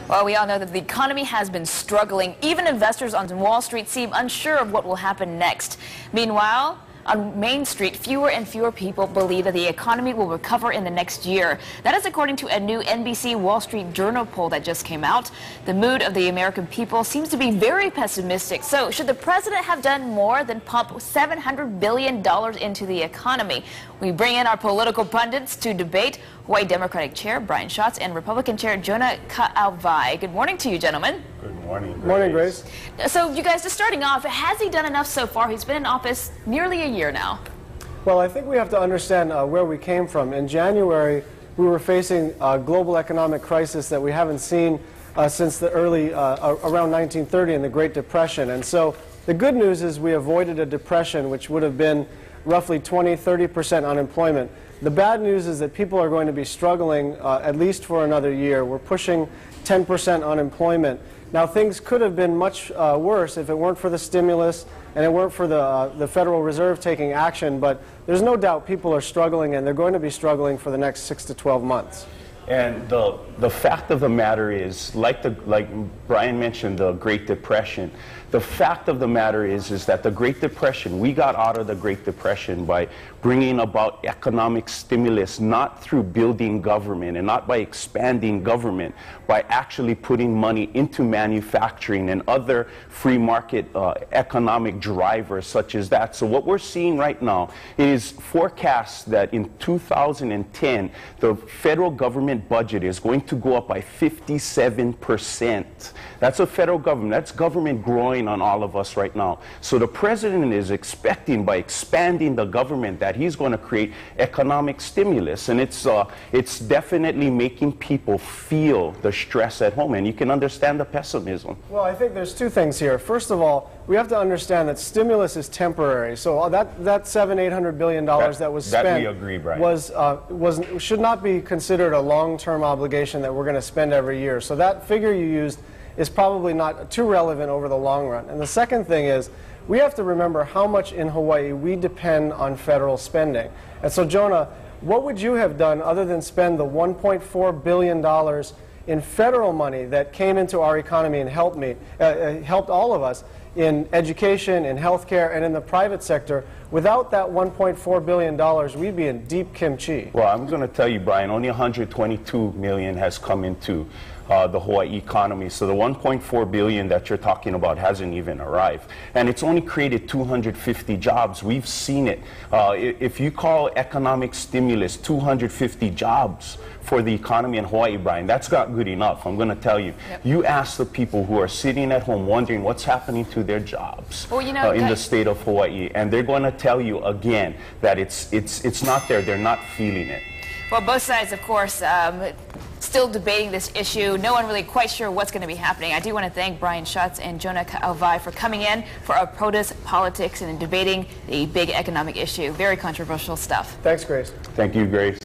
Well, we all know that the economy has been struggling. Even investors on Wall Street seem unsure of what will happen next. Meanwhile, on Main Street, fewer and fewer people believe that the economy will recover in the next year. That is according to a new NBC Wall Street Journal poll that just came out. The mood of the American people seems to be very pessimistic. So should the president have done more than pump $700 billion into the economy? We bring in our political pundits to debate. Hawaii Democratic Chair Brian Schatz and Republican Chair Jonah Ka'auwai. Good morning to you, gentlemen. Good morning, Grace. Morning, Grace. So you guys, just starting off, has he done enough so far? He's been in office nearly a year now. Well, I think we have to understand where we came from. In January, we were facing a global economic crisis that we haven't seen since the early, around 1930 in the Great Depression. And so the good news is we avoided a depression, which would have been roughly 20–30% unemployment. The bad news is that people are going to be struggling at least for another year. We're pushing 10% unemployment. Now, things could have been much worse if it weren't for the stimulus and it weren't for the Federal Reserve taking action, but there's no doubt people are struggling, and they're going to be struggling for the next 6 to 12 months. And the fact of the matter is, like Brian mentioned, the Great Depression, the fact of the matter is that the Great Depression, we got out of the Great Depression by bringing about economic stimulus, not through building government and not by expanding government, by actually putting money into manufacturing and other free market economic drivers such as that. So what we're seeing right now is forecasts that in 2010, the federal government budget is going to go up by 57%. That's a federal government. That's government growing on all of us right now. So the president is expecting, by expanding the government, that he's going to create economic stimulus, and it's definitely making people feel the stress at home, and you can understand the pessimism. Well, I think there's two things here. First of all, we have to understand that stimulus is temporary. So that $700–800 billion that was spent, that we agree, Brian, should not be considered a long-term obligation that we're going to spend every year. So that figure you used is probably not too relevant over the long run. And the second thing is, we have to remember how much in Hawaii we depend on federal spending. And so, Jonah, what would you have done other than spend the $1.4 billion in federal money that came into our economy and helped all of us in education, in healthcare, and in the private sector? Without that $1.4 billion, we'd be in deep kimchi. Well, I'm going to tell you, Brian, only $122 million has come into the Hawaii economy. So the $1.4 billion that you're talking about hasn't even arrived. And it's only created 250 jobs. We've seen it. If you call economic stimulus 250 jobs for the economy in Hawaii, Brian, that's not good enough. I'm going to tell you. Yep. You ask the people who are sitting at home wondering what's happening to their jobs in the state of Hawaii, and they're going to tell you again that it's not there. They're not feeling it. Well, both sides, of course, still debating this issue. No one really quite sure what's going to be happening. I do want to thank Brian Schatz and Jonah Ka'auwai for coming in for our POTUS Politics and debating the big economic issue. Very controversial stuff. Thanks, Grace. Thank you, Grace.